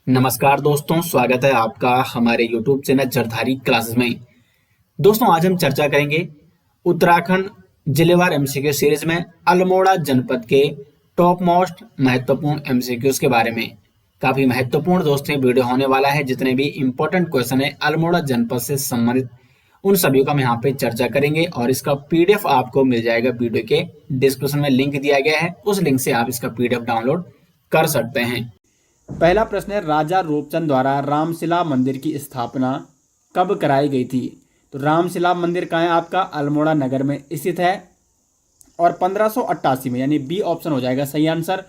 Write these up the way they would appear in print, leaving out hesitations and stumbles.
नमस्कार दोस्तों, स्वागत है आपका हमारे YouTube चैनल जरधारी क्लासेस में। दोस्तों, आज हम चर्चा करेंगे उत्तराखंड जिलेवार एमसीक्यू सीरीज में अल्मोड़ा जनपद के टॉप मोस्ट महत्वपूर्ण एमसीक्यूज के बारे में। काफी महत्वपूर्ण दोस्तों वीडियो होने वाला है। जितने भी इंपॉर्टेंट क्वेश्चन है अल्मोड़ा जनपद से संबंधित उन सभी का हम यहाँ पे चर्चा करेंगे और इसका पीडीएफ आपको मिल जाएगा। वीडियो के डिस्क्रिप्शन में लिंक दिया गया है, उस लिंक से आप इसका पीडीएफ डाउनलोड कर सकते हैं। पहला प्रश्न है, राजा रूपचंद द्वारा रामशिला मंदिर की स्थापना कब कराई गई थी? तो रामशिला मंदिर कहाँ है? आपका अल्मोड़ा नगर में स्थित है और 1588 में, यानी बी ऑप्शन हो जाएगा सही आंसर।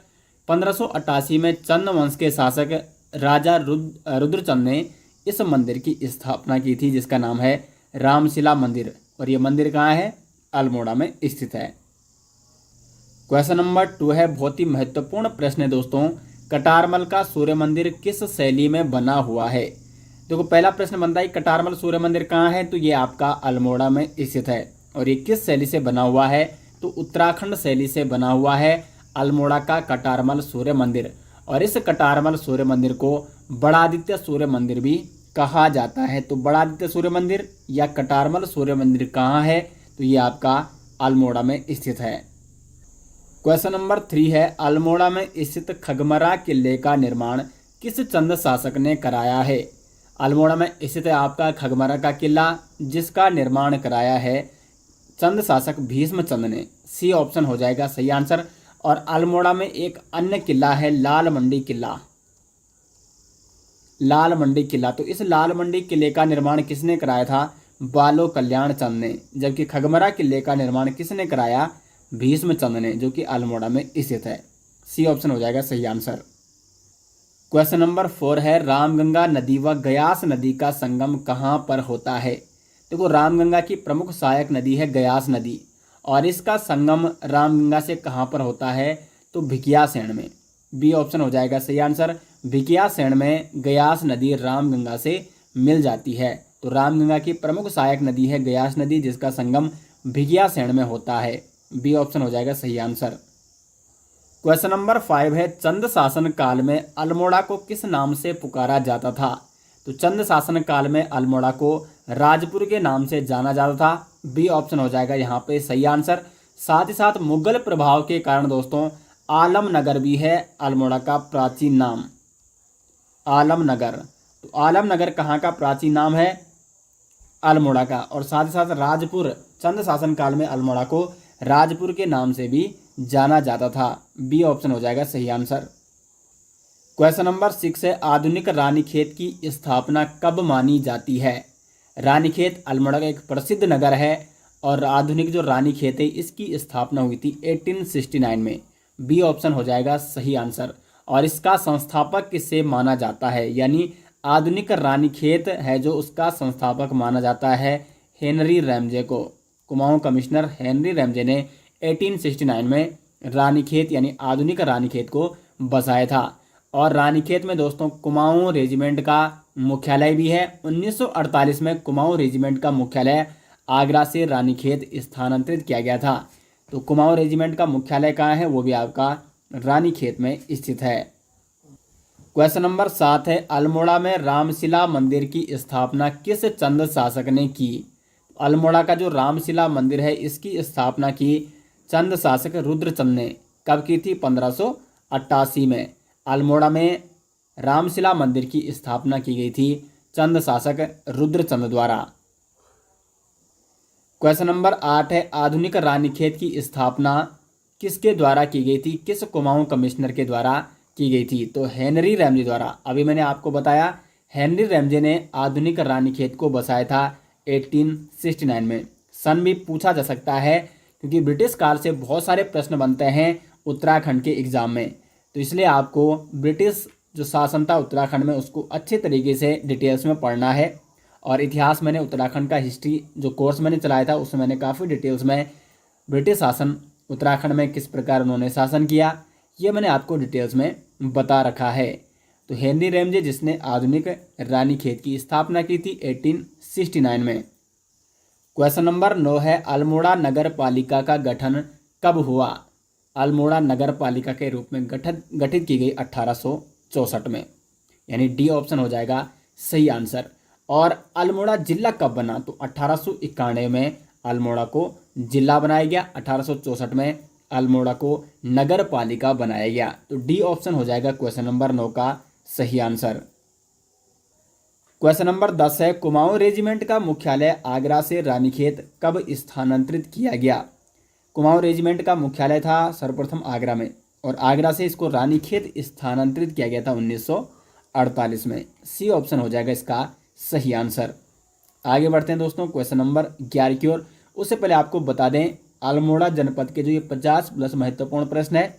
1588 में चंद वंश के शासक राजा रुद्रचंद ने इस मंदिर की स्थापना की थी, जिसका नाम है रामशिला मंदिर। और ये मंदिर कहाँ है? अल्मोड़ा में स्थित है। क्वेश्चन नंबर 2 है, बहुत ही महत्वपूर्ण प्रश्न है दोस्तों। कटारमल का सूर्य मंदिर किस शैली में बना हुआ है? देखो, पहला प्रश्न बनता है कटारमल सूर्य मंदिर कहाँ है? तो ये आपका अल्मोड़ा में स्थित है। और ये किस शैली से बना हुआ है? तो उत्तराखंड शैली से बना हुआ है अल्मोड़ा का कटारमल सूर्य मंदिर। और इस कटारमल सूर्य मंदिर को बड़ादित्य सूर्य मंदिर भी कहा जाता है। तो बड़ादित्य सूर्य मंदिर या कटारमल सूर्य मंदिर कहाँ है? तो ये आपका अल्मोड़ा में स्थित है। क्वेश्चन नंबर 3 है, अल्मोड़ा में स्थित खगमरा किले का निर्माण किस चंद शासक ने कराया है? अल्मोड़ा में स्थित है आपका खगमरा का किला, जिसका निर्माण कराया है चंद शासक भीष्मचंद ने। सी ऑप्शन हो जाएगा सही आंसर। और अल्मोड़ा में एक अन्य किला है लाल मंडी किला। लाल मंडी किला, तो इस लाल मंडी किले का निर्माण किसने कराया था? बालो कल्याण चंद ने। जबकि खगमरा किले का निर्माण किसने कराया? भीष्मचंद ने, जो कि अल्मोड़ा में स्थित है। सी ऑप्शन हो जाएगा सही आंसर। क्वेश्चन नंबर 4 है, रामगंगा नदी व गयास नदी का संगम कहाँ पर होता है? देखो, रामगंगा की प्रमुख सहायक नदी है गयास नदी और इसका संगम रामगंगा से कहाँ पर होता है? तो भिकियासैंण में। बी ऑप्शन हो जाएगा सही आंसर। भिकियासैंण में गयास नदी रामगंगा से मिल जाती है। तो रामगंगा की प्रमुख सहायक नदी है गयास नदी, जिसका संगम भिकियासैंण में होता है। बी ऑप्शन हो जाएगा सही आंसर। क्वेश्चन नंबर 5 है, चंद शासन काल में अल्मोड़ा को किस नाम से पुकारा जाता था? तो चंद शासन काल में अल्मोड़ा को राजपुर के नाम से जाना जाता था। बी ऑप्शन हो जाएगा यहाँ पे सही आंसर। साथ ही साथ मुगल प्रभाव के कारण दोस्तों आलमनगर भी है अल्मोड़ा का प्राचीन नाम। आलमनगर, तो आलमनगर कहाँ का प्राचीन नाम है? अल्मोड़ा का। और साथ ही साथ राजपुर, चंद शासन काल में अल्मोड़ा को राजपुर के नाम से भी जाना जाता था। बी ऑप्शन हो जाएगा सही आंसर। क्वेश्चन नंबर 6 है, आधुनिक रानीखेत की स्थापना कब मानी जाती है? रानीखेत अल्मोड़ा का एक प्रसिद्ध नगर है और आधुनिक जो रानीखेत है इसकी स्थापना हुई थी 1869 में। बी ऑप्शन हो जाएगा सही आंसर। और इसका संस्थापक किससे माना जाता है? यानी आधुनिक रानीखेत है जो उसका संस्थापक माना जाता है हेनरी रैमजे को। कुमाऊं कमिश्नर हेनरी रैमजे ने 1869 में रानीखेत यानी आधुनिक रानीखेत को बसाया था। और रानीखेत में दोस्तों कुमाऊं रेजिमेंट का मुख्यालय भी है। 1948 में कुमाऊं रेजिमेंट का मुख्यालय आगरा से रानीखेत स्थानांतरित किया गया था। तो कुमाऊं रेजिमेंट का मुख्यालय कहाँ है? वो भी आपका रानीखेत में स्थित है। क्वेश्चन नंबर 7 है, अल्मोड़ा में रामशिला मंदिर की स्थापना किस चंद शासक ने की? अल्मोड़ा का जो रामशिला मंदिर है इसकी स्थापना की चंद शासक रुद्रचंद ने। कब की थी? 1588 में अल्मोड़ा में रामशिला मंदिर की स्थापना की गई थी चंद शासक रुद्रचंद द्वारा। क्वेश्चन नंबर 8 है, आधुनिक रानीखेत की स्थापना किसके द्वारा की गई थी? किस कुमाऊं कमिश्नर के द्वारा की गई थी? तो हेनरी रैमजे द्वारा। अभी मैंने आपको बताया हेनरी रैमजे ने आधुनिक रानीखेत को बसाया था 1869 में। सन भी पूछा जा सकता है क्योंकि ब्रिटिश काल से बहुत सारे प्रश्न बनते हैं उत्तराखंड के एग्जाम में। तो इसलिए आपको ब्रिटिश जो शासन था उत्तराखंड में उसको अच्छे तरीके से डिटेल्स में पढ़ना है। और इतिहास मैंने उत्तराखंड का हिस्ट्री जो कोर्स मैंने चलाया था उसमें मैंने काफ़ी डिटेल्स में ब्रिटिश शासन उत्तराखंड में किस प्रकार उन्होंने शासन किया ये मैंने आपको डिटेल्स में बता रखा है। तो हेनरी रैमजे जिसने आधुनिक रानीखेत की स्थापना की थी 1869 में। क्वेश्चन नंबर 9 है, अल्मोड़ा नगर पालिका का गठन कब हुआ? अल्मोड़ा नगर पालिका के रूप में गठित की गई 1864 में। यानी डी ऑप्शन हो जाएगा सही आंसर। और अल्मोड़ा जिला कब बना? तो 1891 में अल्मोड़ा को जिला बनाया गया, 1864 में अल्मोड़ा को नगर पालिका बनाया गया। तो डी ऑप्शन हो जाएगा क्वेश्चन नंबर 9 का सही आंसर। क्वेश्चन नंबर 10 है, कुमाऊं रेजिमेंट का मुख्यालय आगरा से रानीखेत कब स्थानांतरित किया गया? कुमाऊं रेजिमेंट का मुख्यालय था सर्वप्रथम आगरा में, और आगरा से इसको रानीखेत स्थानांतरित किया गया था 1948 में। सी ऑप्शन हो जाएगा इसका सही आंसर। आगे बढ़ते हैं दोस्तों क्वेश्चन नंबर 11 की ओर। उससे पहले आपको बता दें अल्मोड़ा जनपद के जो ये 50 प्लस महत्वपूर्ण प्रश्न है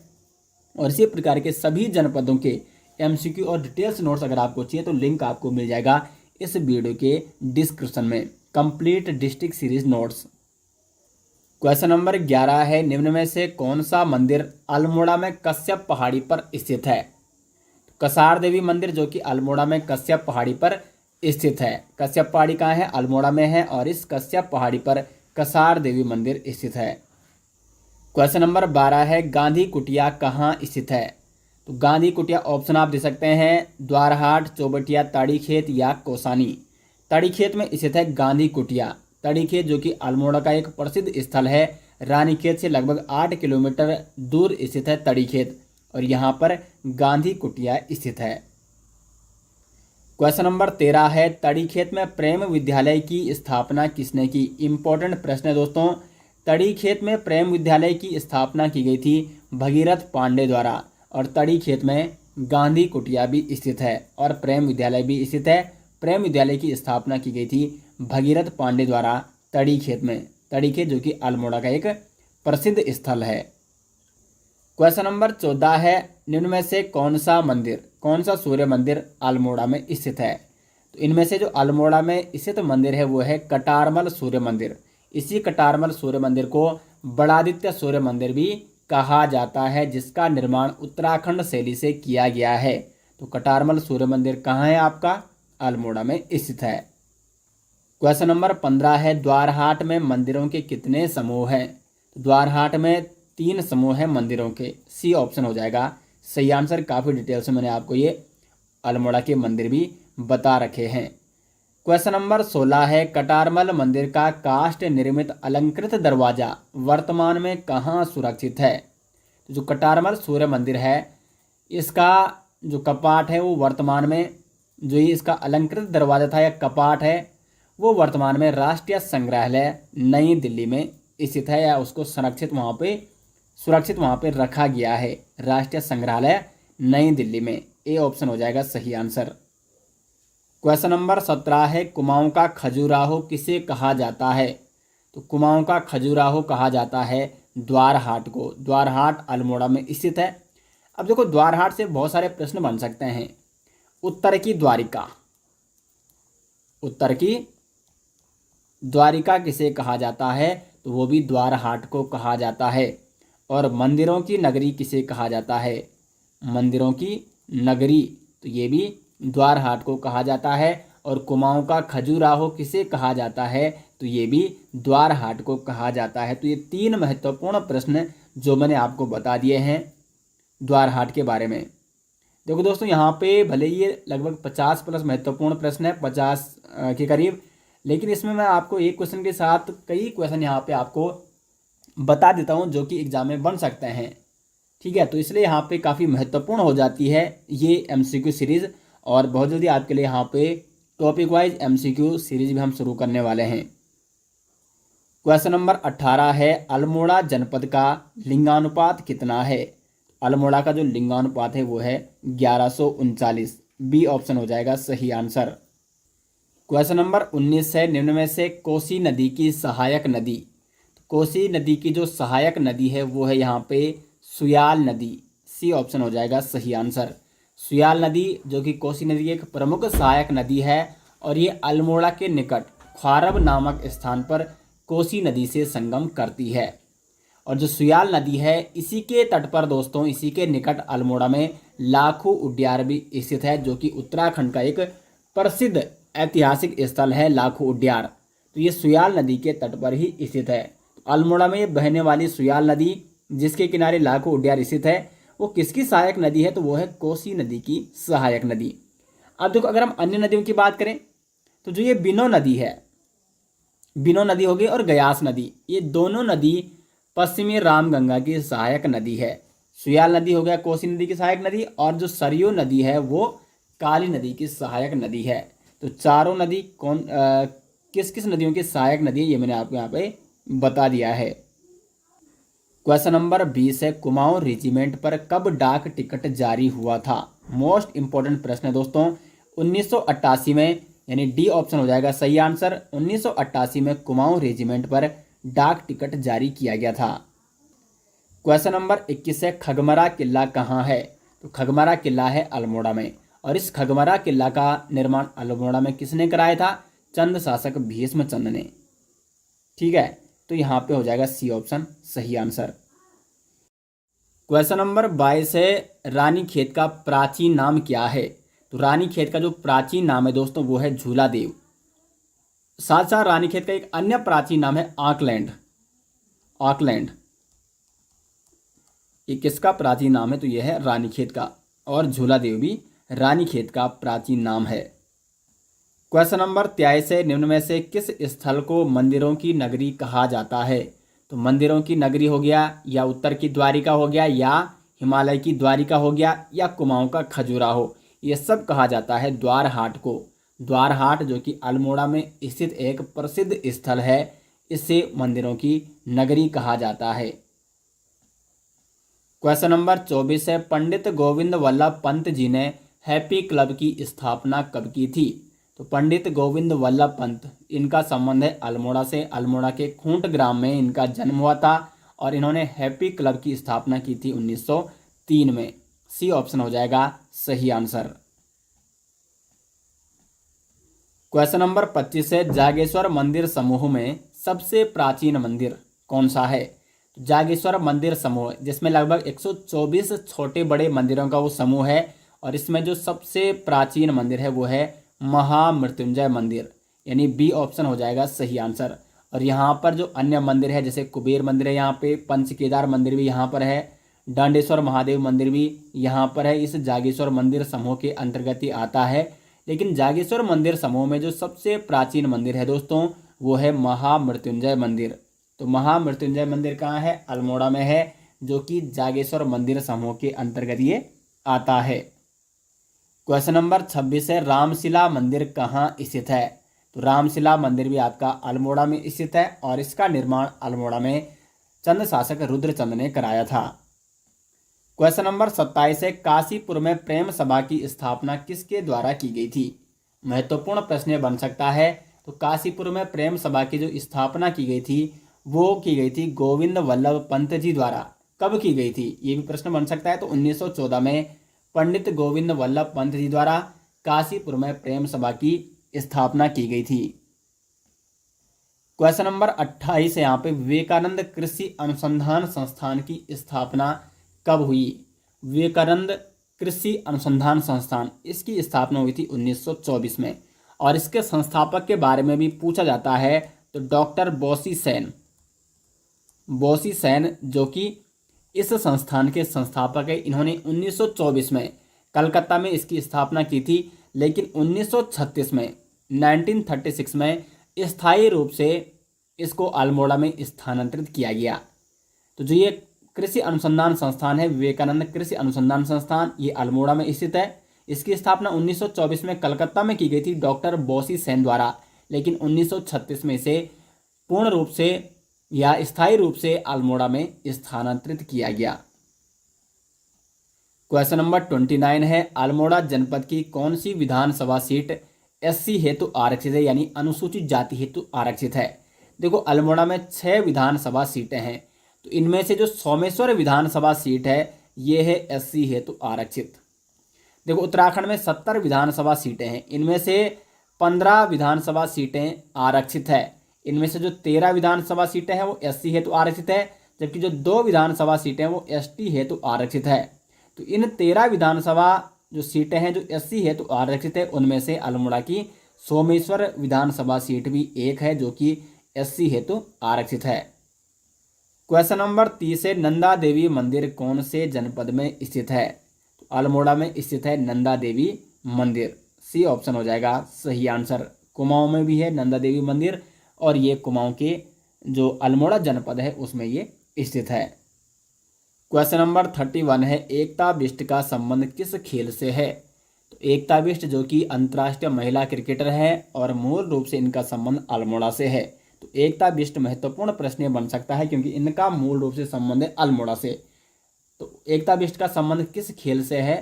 और इसी प्रकार के सभी जनपदों के एमसीक्यू और डिटेल्स नोट्स अगर आपको चाहिए तो लिंक आपको मिल जाएगा इस वीडियो के डिस्क्रिप्शन में, complete district series notes. Question number 11 है, निम्न में से कौन सा मंदिर अल्मोड़ा में कश्यप पहाड़ी पर स्थित है? कसार देवी मंदिर जो कि अल्मोड़ा में कश्यप पहाड़ी पर स्थित है। कश्यप पहाड़ी कहाँ है? अल्मोड़ा में है, और इस कश्यप पहाड़ी पर कसार देवी मंदिर स्थित है। क्वेश्चन नंबर 12 है, गांधी कुटिया कहाँ स्थित है? तो गांधी कुटिया ऑप्शन आप दे सकते हैं द्वारहाट, चौबटिया, ताड़ीखेत या कौसानी। ताड़ीखेत में स्थित है गांधी कुटिया। ताड़ीखेत जो कि अल्मोड़ा का एक प्रसिद्ध स्थल है, रानीखेत से लगभग 8 किलोमीटर दूर स्थित है ताड़ीखेत, और यहाँ पर गांधी कुटिया स्थित है। क्वेश्चन नंबर 13 है, ताड़ीखेत में प्रेम विद्यालय की स्थापना किसने की? इंपॉर्टेंट प्रश्न है दोस्तों। ताड़ीखेत में प्रेम विद्यालय की स्थापना की गई थी भगीरथ पांडे द्वारा, और ताड़ीखेत में गांधी कुटिया भी स्थित है और प्रेम विद्यालय भी स्थित है। प्रेम विद्यालय की स्थापना की गई थी भगीरथ पांडे द्वारा ताड़ीखेत में। ताड़ीखेत जो कि अल्मोड़ा का एक प्रसिद्ध स्थल है। क्वेश्चन नंबर 14 है, निम्न में से कौन सा सूर्य मंदिर अल्मोड़ा में स्थित है? तो इनमें से जो अल्मोड़ा में स्थित मंदिर है वो है कटारमल सूर्य मंदिर। इसी कटारमल सूर्य मंदिर को बड़ादित्य सूर्य मंदिर भी कहा जाता है, जिसका निर्माण उत्तराखंड शैली से किया गया है। तो कटारमल सूर्य मंदिर कहाँ है आपका? अल्मोड़ा में स्थित है। क्वेश्चन नंबर 15 है, द्वारहाट में मंदिरों के कितने समूह हैं? तो द्वारहाट में 3 समूह हैं मंदिरों के। सी ऑप्शन हो जाएगा सही आंसर। काफ़ी डिटेल से मैंने आपको ये अल्मोड़ा के मंदिर भी बता रखे हैं। क्वेश्चन नंबर 16 है, कटारमल मंदिर का काष्ठ निर्मित अलंकृत दरवाजा वर्तमान में कहाँ सुरक्षित है? तो जो कटारमल सूर्य मंदिर है इसका जो कपाट है वो वर्तमान में, जो ये इसका अलंकृत दरवाजा था या कपाट है वो वर्तमान में राष्ट्रीय संग्रहालय नई दिल्ली में स्थित है, या उसको सुरक्षित वहाँ पे रखा गया है, राष्ट्रीय संग्रहालय नई दिल्ली में। ए ऑप्शन हो जाएगा सही आंसर। क्वेश्चन नंबर 17 है, कुमाऊं का खजुराहो किसे कहा जाता है? तो कुमाऊं का खजुराहो कहा जाता है द्वारहाट को। द्वारहाट अल्मोड़ा में स्थित है। अब देखो द्वारहाट से बहुत सारे प्रश्न बन सकते हैं। उत्तर की द्वारिका किसे कहा जाता है? तो वो भी द्वारहाट को कहा जाता है। और मंदिरों की नगरी किसे कहा जाता है? मंदिरों की नगरी, तो ये भी द्वारहाट को कहा जाता है। और कुमाऊं का खजुराहो किसे कहा जाता है? तो ये भी द्वारहाट को कहा जाता है। तो ये 3 महत्वपूर्ण प्रश्न जो मैंने आपको बता दिए हैं द्वारहाट के बारे में। देखो दोस्तों यहाँ पे भले ही ये लगभग 50 प्लस महत्वपूर्ण प्रश्न है, 50 के करीब, लेकिन इसमें मैं आपको एक क्वेश्चन के साथ कई क्वेश्चन यहाँ पे आपको बता देता हूँ जो कि एग्जाम में बन सकते हैं। ठीक है, तो इसलिए यहाँ पे काफ़ी महत्वपूर्ण हो जाती है ये एमसीक्यू सीरीज़, और बहुत जल्दी आपके लिए यहाँ पे टॉपिक वाइज एमसीक्यू सीरीज भी हम शुरू करने वाले हैं। क्वेश्चन नंबर 18 है, अल्मोड़ा जनपद का लिंगानुपात कितना है? अल्मोड़ा का जो लिंगानुपात है वो है 1139। बी ऑप्शन हो जाएगा सही आंसर। क्वेश्चन नंबर 19 है, निम्न में से कोसी नदी की सहायक नदी। कोसी नदी की जो सहायक नदी है वो है यहाँ पे सुयाल नदी। सी ऑप्शन हो जाएगा सही आंसर। सुयाल नदी जो कि कोसी नदी की एक प्रमुख सहायक नदी है, और ये अल्मोड़ा के निकट ख्वारब नामक स्थान पर कोसी नदी से संगम करती है। और जो सुयाल नदी है इसी के तट पर दोस्तों, इसी के निकट अल्मोड़ा में लाखू उड्यार भी स्थित है, जो कि उत्तराखंड का एक प्रसिद्ध ऐतिहासिक स्थल है लाखू उड्यार। तो ये सुयाल नदी के तट पर ही स्थित है। अल्मोड़ा में ये बहने वाली सुयाल नदी जिसके किनारे लाखू उड्यार स्थित है वो किसकी सहायक नदी है? तो वो है कोसी नदी की सहायक नदी। अब देखो अगर हम अन्य नदियों की बात करें तो जो ये बिनो नदी है, बिनो नदी होगी और गयास नदी, ये दोनों नदी पश्चिमी रामगंगा की सहायक नदी है। सुयाल नदी हो गया कोसी नदी की सहायक नदी, और जो सरयू नदी है वो काली नदी की सहायक नदी है। तो चारों नदी किस किस नदियों की सहायक नदी है ये मैंने आपको यहाँ पे बता दिया है। क्वेश्चन नंबर 20 है, कुमाऊं रेजिमेंट पर कब डाक टिकट जारी हुआ था? मोस्ट इंपॉर्टेंट प्रश्न है दोस्तों। 1988 में, यानी डी ऑप्शन हो जाएगा सही आंसर। 1988 में कुमाऊं रेजिमेंट पर डाक टिकट जारी किया गया था। क्वेश्चन नंबर 21 है, खगमरा किला कहाँ है? तो खगमरा किला है अल्मोड़ा में, और इस खगमरा किला का निर्माण अल्मोड़ा में किसने कराया था? चंद शासक भीष्मचंद ने। ठीक है, तो यहाँ पे हो जाएगा सी ऑप्शन सही आंसर। क्वेश्चन नंबर 22 है, रानीखेत का प्राचीन नाम क्या है? तो रानीखेत का जो प्राचीन नाम है दोस्तों वो है झूलादेव। साथ साथ रानीखेत का एक अन्य प्राचीन नाम है आकलैंड। आकलैंड ये किसका प्राचीन नाम है? तो यह है रानीखेत का, और झूलादेव भी रानीखेत का प्राचीन नाम है। क्वेश्चन नंबर 23 है, निम्न में से किस स्थल को मंदिरों की नगरी कहा जाता है? तो मंदिरों की नगरी हो गया, या उत्तर की द्वारिका हो गया, या हिमालय की द्वारिका हो गया, या कुमाऊं का खजुराहो, ये सब कहा जाता है द्वारहाट को। द्वारहाट जो कि अल्मोड़ा में स्थित एक प्रसिद्ध स्थल है, इसे मंदिरों की नगरी कहा जाता है। क्वेश्चन नंबर 24 है, पंडित गोविंद वल्लभ पंत जी ने हैप्पी क्लब की स्थापना कब की थी? तो पंडित गोविंद वल्लभ पंत, इनका संबंध है अल्मोड़ा से। अल्मोड़ा के खूंट ग्राम में इनका जन्म हुआ था, और इन्होंने हैप्पी क्लब की स्थापना की थी 1903 में। सी ऑप्शन हो जाएगा सही आंसर। क्वेश्चन नंबर 25 है, जागेश्वर मंदिर समूह में सबसे प्राचीन मंदिर कौन सा है? जागेश्वर मंदिर समूह, जिसमें लगभग 124 छोटे बड़े मंदिरों का वो समूह है, और इसमें जो सबसे प्राचीन मंदिर है वो है महामृत्युंजय मंदिर, यानी बी ऑप्शन हो जाएगा सही आंसर। और यहाँ पर जो अन्य मंदिर है, जैसे कुबेर मंदिर है यहाँ पे, पंचकेदार मंदिर भी यहाँ पर है, डांडेश्वर महादेव मंदिर भी यहाँ पर है, इस जागेश्वर मंदिर समूह के अंतर्गत ही आता है। लेकिन जागेश्वर मंदिर समूह में जो सबसे प्राचीन मंदिर है दोस्तों वो है महामृत्युंजय मंदिर। तो महामृत्युंजय मंदिर कहाँ है? अल्मोड़ा में है, जो कि जागेश्वर मंदिर समूह के अंतर्गत ये आता है। क्वेश्चन नंबर 26 है, रामशिला मंदिर कहाँ स्थित है? तो रामशिला मंदिर भी आपका अल्मोड़ा में स्थित है, और इसका निर्माण अल्मोड़ा में चंद शासक रुद्रचंद ने कराया था। क्वेश्चन नंबर 27 है, काशीपुर में प्रेम सभा की स्थापना किसके द्वारा की गई थी? महत्वपूर्ण प्रश्न बन सकता है। तो काशीपुर में प्रेम सभा की जो स्थापना की गई थी वो की गई थी गोविंद वल्लभ पंत जी द्वारा। कब की गई थी ये भी प्रश्न बन सकता है। तो 1914 में पंडित गोविंद वल्लभ पंत जी द्वारा काशीपुर में प्रेम सभा की स्थापना की गई थी। क्वेश्चन नंबर 28 है, यहाँ पे विवेकानंद कृषि अनुसंधान संस्थान की स्थापना कब हुई? विवेकानंद कृषि अनुसंधान संस्थान, इसकी स्थापना हुई थी 1924 में, और इसके संस्थापक के बारे में भी पूछा जाता है। तो डॉक्टर बोसी सेन, बोसी सेन जो कि इस संस्थान के संस्थापक है, इन्होंने 1924 में कलकत्ता में इसकी स्थापना की थी, लेकिन 1936 में 1936 में स्थायी रूप से इसको अल्मोड़ा में स्थानांतरित किया गया। तो जो ये कृषि अनुसंधान संस्थान है, विवेकानंद कृषि अनुसंधान संस्थान, ये अल्मोड़ा में स्थित है। इसकी स्थापना 1924 में कलकत्ता में की गई थी डॉक्टर बोसी सेन द्वारा, लेकिन 1936 में इसे पूर्ण रूप से या स्थायी रूप से अल्मोड़ा में स्थानांतरित किया गया। क्वेश्चन नंबर 29 है, अल्मोड़ा जनपद की कौन सी विधानसभा सीट एससी हेतु आरक्षित है, यानी अनुसूचित जाति हेतु आरक्षित है? देखो अल्मोड़ा में 6 विधानसभा सीटें हैं, तो इनमें से जो सोमेश्वर विधानसभा सीट है ये है एससी हेतु आरक्षित। देखो उत्तराखंड में 70 विधानसभा सीटें हैं, इनमें से 15 विधानसभा सीटें आरक्षित है। इनमें से जो 13 विधानसभा सीटें हैं वो एससी हेतु आरक्षित है, जबकि जो 2 विधानसभा सीटें हैं वो एसटी हेतु आरक्षित है। तो इन 13 विधानसभा जो सीटें हैं जो एससी हेतु आरक्षित है, उनमें से अल्मोड़ा की सोमेश्वर विधानसभा सीट भी एक है जो कि एससी हेतु आरक्षित है। क्वेश्चन नंबर 30 है, नंदा देवी मंदिर कौन से जनपद में स्थित है? तो अल्मोड़ा में स्थित है नंदा देवी मंदिर। सी ऑप्शन हो जाएगा सही आंसर। कुमाऊं में भी है नंदा देवी मंदिर और ये कुमाऊं के जो अल्मोड़ा जनपद है उसमें ये स्थित है। क्वेश्चन नंबर 31 है, एकता बिष्ट का संबंध किस खेल से है? तो एकता बिष्ट जो कि अंतर्राष्ट्रीय महिला क्रिकेटर है और मूल रूप से इनका संबंध अल्मोड़ा से है। तो एकता बिष्ट महत्वपूर्ण प्रश्न बन सकता है क्योंकि इनका मूल रूप से संबंध है अल्मोड़ा से। तो एकता बिष्ट का संबंध किस खेल से है?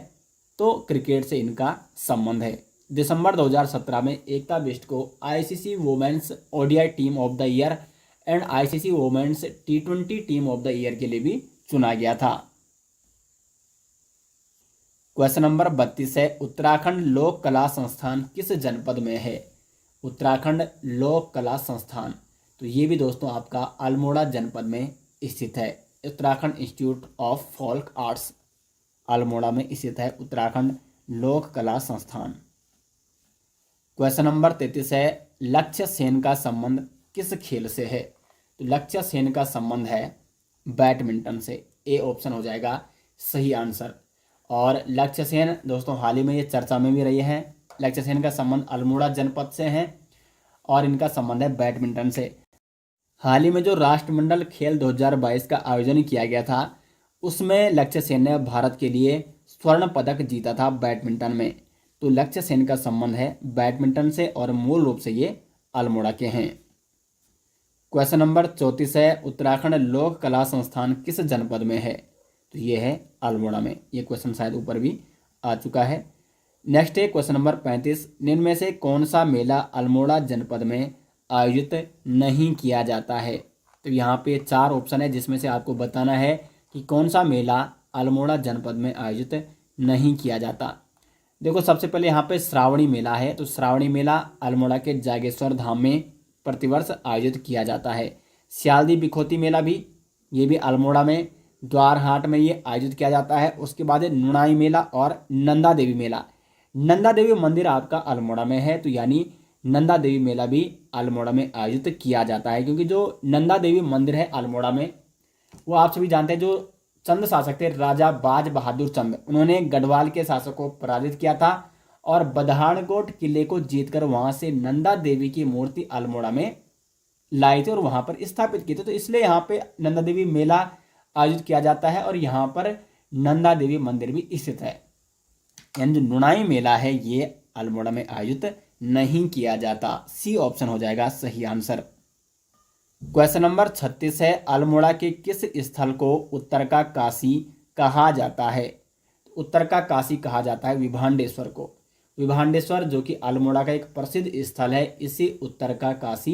तो क्रिकेट से इनका संबंध है। दिसंबर 2017 में एकता बिष्ट को ICC women's ODI team of the year and ICC women's T20 team of the year के लिए भी चुना गया था। क्वेश्चन नंबर 32 है, उत्तराखंड लोक कला संस्थान किस जनपद में है? उत्तराखंड लोक कला संस्थान, तो ये भी दोस्तों आपका अल्मोड़ा जनपद में स्थित है। Uttarakhand institute of folk arts Almora में स्थित है उत्तराखंड लोक कला संस्थान। क्वेश्चन नंबर 33 है, लक्ष्य सेन का संबंध किस खेल से है? तो लक्ष्य सेन का संबंध है बैडमिंटन से। ए ऑप्शन हो जाएगा सही आंसर। और लक्ष्य सेन दोस्तों हाल ही में ये चर्चा में भी रही है। लक्ष्य सेन का संबंध अल्मोड़ा जनपद से है और इनका संबंध है बैडमिंटन से। हाल ही में जो राष्ट्रमंडल खेल 2022 का आयोजन किया गया था उसमें लक्ष्य सेन ने भारत के लिए स्वर्ण पदक जीता था बैडमिंटन में। तो लक्ष्य सेन का संबंध है बैडमिंटन से और मूल रूप से ये अल्मोड़ा के हैं। क्वेश्चन नंबर 34 है, उत्तराखंड लोक कला संस्थान किस जनपद में है? तो ये है अल्मोड़ा में। ये क्वेश्चन शायद ऊपर भी आ चुका है। नेक्स्ट है क्वेश्चन नंबर 35, निम्न में से कौन सा मेला अल्मोड़ा जनपद में आयोजित नहीं किया जाता है? तो यहाँ पे 4 ऑप्शन है जिसमें से आपको बताना है कि कौन सा मेला अल्मोड़ा जनपद में आयोजित नहीं किया जाता। देखो सबसे पहले यहाँ पे श्रावणी मेला है। तो श्रावणी मेला अल्मोड़ा के जागेश्वर धाम में प्रतिवर्ष आयोजित किया जाता है। सियालदी बिखोती मेला भी, ये भी अल्मोड़ा में द्वारहाट में ये आयोजित किया जाता है। उसके बाद है नुनाई मेला और नंदा देवी मेला। नंदा देवी मंदिर आपका अल्मोड़ा में है, तो यानी नंदा देवी मेला भी अल्मोड़ा में आयोजित किया जाता है। क्योंकि जो नंदा देवी मंदिर है अल्मोड़ा में, वो आप सभी जानते हैं जो चंद शासक थे राजा बाज बहादुर चंद, उन्होंने गढ़वाल के शासक को पराजित किया था और बधानकोट किले को जीतकर वहां से नंदा देवी की मूर्ति अल्मोड़ा में लाए थे और वहां पर स्थापित किए थे। तो इसलिए यहाँ पे नंदा देवी मेला आयोजित किया जाता है और यहाँ पर नंदा देवी मंदिर भी स्थित है। यानी जो नुनाई मेला है ये अल्मोड़ा में आयोजित नहीं किया जाता। सी ऑप्शन हो जाएगा सही आंसर। क्वेश्चन नंबर 36 है, अल्मोड़ा के किस स्थल को उत्तर का काशी कहा जाता है? उत्तर का काशी कहा जाता है विभांडेश्वर को। विभांडेश्वर जो कि अल्मोड़ा का एक प्रसिद्ध स्थल है, इसे उत्तर का काशी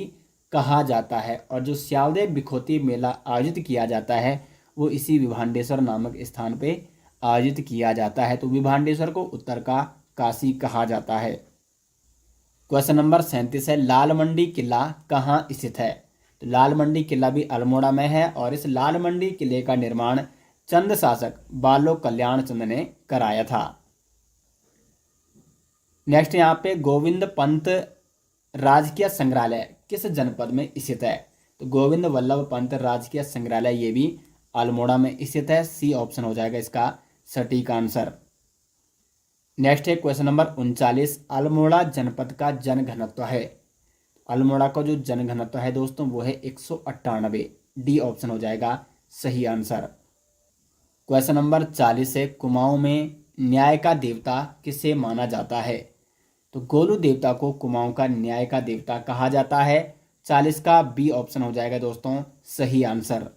कहा जाता है। और जो सियालदे बिखोती मेला आयोजित किया जाता है वो इसी विभांडेश्वर नामक स्थान पे आयोजित किया जाता है। तो विभांडेश्वर को उत्तर का काशी कहा जाता है। क्वेश्चन नंबर 37 है, लाल मंडी किला कहाँ स्थित है? तो लाल मंडी किला भी अल्मोड़ा में है और इस लाल मंडी किले का निर्माण चंद शासक बालो कल्याण चंद ने कराया था। नेक्स्ट यहाँ पे गोविंद पंत राजकीय संग्रहालय किस जनपद में स्थित है? तो गोविंद वल्लभ पंत राजकीय संग्रहालय ये भी अल्मोड़ा में स्थित है। सी ऑप्शन हो जाएगा इसका सटीक आंसर। नेक्स्ट है क्वेश्चन नंबर 39, अल्मोड़ा जनपद का जनघनत्व है। अल्मोड़ा का जो जनघनत्व है दोस्तों वो है 198। डी ऑप्शन हो जाएगा सही आंसर। क्वेश्चन नंबर 40 है, कुमाऊं में न्याय का देवता किसे माना जाता है? तो गोलू देवता को कुमाऊं का न्याय का देवता कहा जाता है। 40 का बी ऑप्शन हो जाएगा दोस्तों सही आंसर।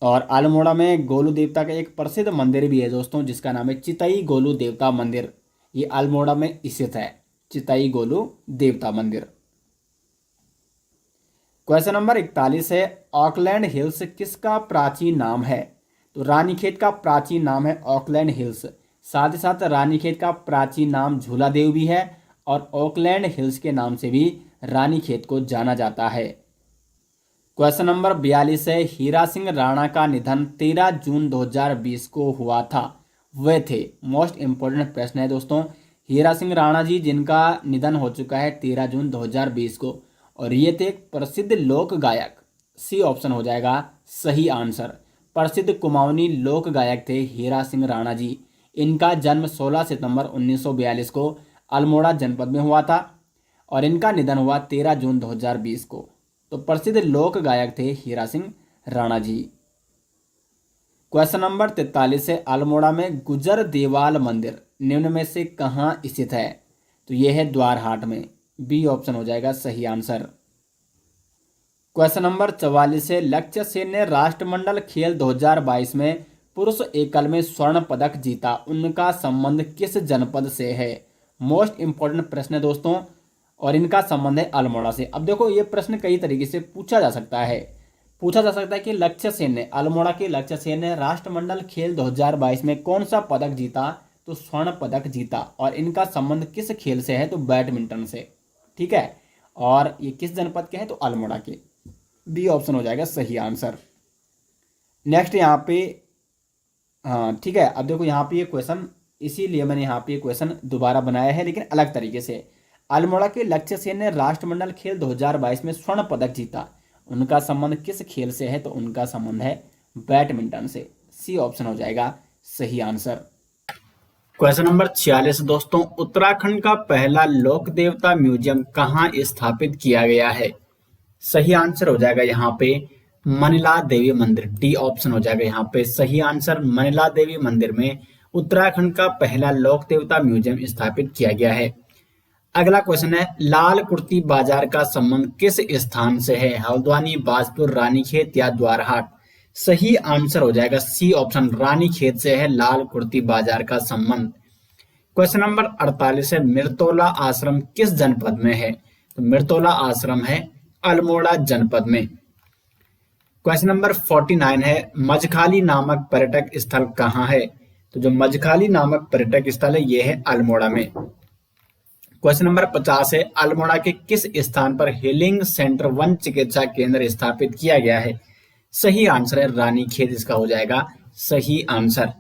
और अल्मोड़ा में गोलू देवता का एक प्रसिद्ध मंदिर भी है दोस्तों जिसका नाम है चितई गोलू देवता मंदिर। ये अल्मोड़ा में स्थित है, चितई गोलू देवता मंदिर। क्वेश्चन नंबर 41 है, ऑकलैंड हिल्स किसका प्राचीन नाम है? तो रानीखेत का प्राचीन नाम है ऑकलैंड हिल्स। साथ ही साथ रानीखेत का प्राचीन नाम झूलादेव भी है और ऑकलैंड हिल्स के नाम से भी रानीखेत को जाना जाता है। क्वेश्चन नंबर 42 है, हीरा सिंह राणा का निधन 13 जून 2020 को हुआ था, वे थे? मोस्ट इंपोर्टेंट प्रश्न है दोस्तों। हीरा सिंह राणा जी जिनका निधन हो चुका है 13 जून 2020 को और ये थे एक प्रसिद्ध लोक गायक। सी ऑप्शन हो जाएगा सही आंसर। प्रसिद्ध कुमाऊनी लोक गायक थे हीरा सिंह राणा जी। इनका जन्म 16 सितंबर 1942 को अल्मोड़ा जनपद में हुआ था और इनका निधन हुआ 13 जून 2020 को। तो प्रसिद्ध लोक गायक थे हीरा सिंह राणा जी। क्वेश्चन नंबर 43 है, अल्मोड़ा में गुजर देवाल मंदिर निम्न में से कहाँ स्थित है? तो यह है द्वारहाट में, बी ऑप्शन हो जाएगा सही आंसर। क्वेश्चन नंबर 44 है, लक्ष्य सेन ने राष्ट्रमंडल खेल 2022 में पुरुष एकल में स्वर्ण पदक जीता, उनका संबंध किस जनपद से है? मोस्ट इंपॉर्टेंट प्रश्न है दोस्तों, और इनका संबंध है अल्मोड़ा से। अब देखो ये प्रश्न कई तरीके से पूछा जा सकता है कि लक्ष्य सेन ने, अल्मोड़ा के लक्ष्य सेन ने राष्ट्रमंडल खेल 2022 में कौन सा पदक जीता? तो स्वर्ण पदक जीता, और इनका संबंध किस खेल से है? तो बैडमिंटन से, ठीक है। और ये किस जनपद के हैं? तो अल्मोड़ा के, बी ऑप्शन हो जाएगा सही आंसर। नेक्स्ट यहाँ पे, हाँ ठीक है, अब देखो यहाँ पे ये क्वेश्चन, इसीलिए मैंने यहाँ पे ये क्वेश्चन दोबारा बनाया है लेकिन अलग तरीके से। अल्मोड़ा के लक्ष्य सेन ने राष्ट्रमंडल खेल 2022 में स्वर्ण पदक जीता, उनका संबंध किस खेल से है? तो उनका संबंध है बैडमिंटन से, सी ऑप्शन हो जाएगा सही आंसर। क्वेश्चन नंबर 46 दोस्तों, उत्तराखंड का पहला लोक देवता म्यूजियम कहाँ स्थापित किया गया है? सही आंसर हो जाएगा यहाँ पे मनिला देवी मंदिर, डी ऑप्शन हो जाएगा यहाँ पे सही आंसर। मनिला देवी मंदिर में उत्तराखंड का पहला लोक देवता म्यूजियम स्थापित किया गया है। अगला क्वेश्चन है, लाल कुर्ती बाजार का संबंध किस स्थान से है? हल्द्वानी, बाजपुर, रानीखेत या द्वारहाट? सही आंसर हो जाएगा सी ऑप्शन, रानीखेत से है लाल कुर्ती बाजार का संबंध। क्वेश्चन नंबर 48 है, मिर्तोला आश्रम किस जनपद में है? तो मिर्तोला आश्रम है अल्मोड़ा जनपद में। क्वेश्चन नंबर 49 है, मजखाली नामक पर्यटक स्थल कहाँ है? तो जो मजखाली नामक पर्यटक स्थल है यह है अल्मोड़ा में। क्वेश्चन नंबर 50 है, अल्मोड़ा के किस स्थान पर हीलिंग सेंटर वन चिकित्सा केंद्र स्थापित किया गया है? सही आंसर है रानीखेत, इसका हो जाएगा सही आंसर।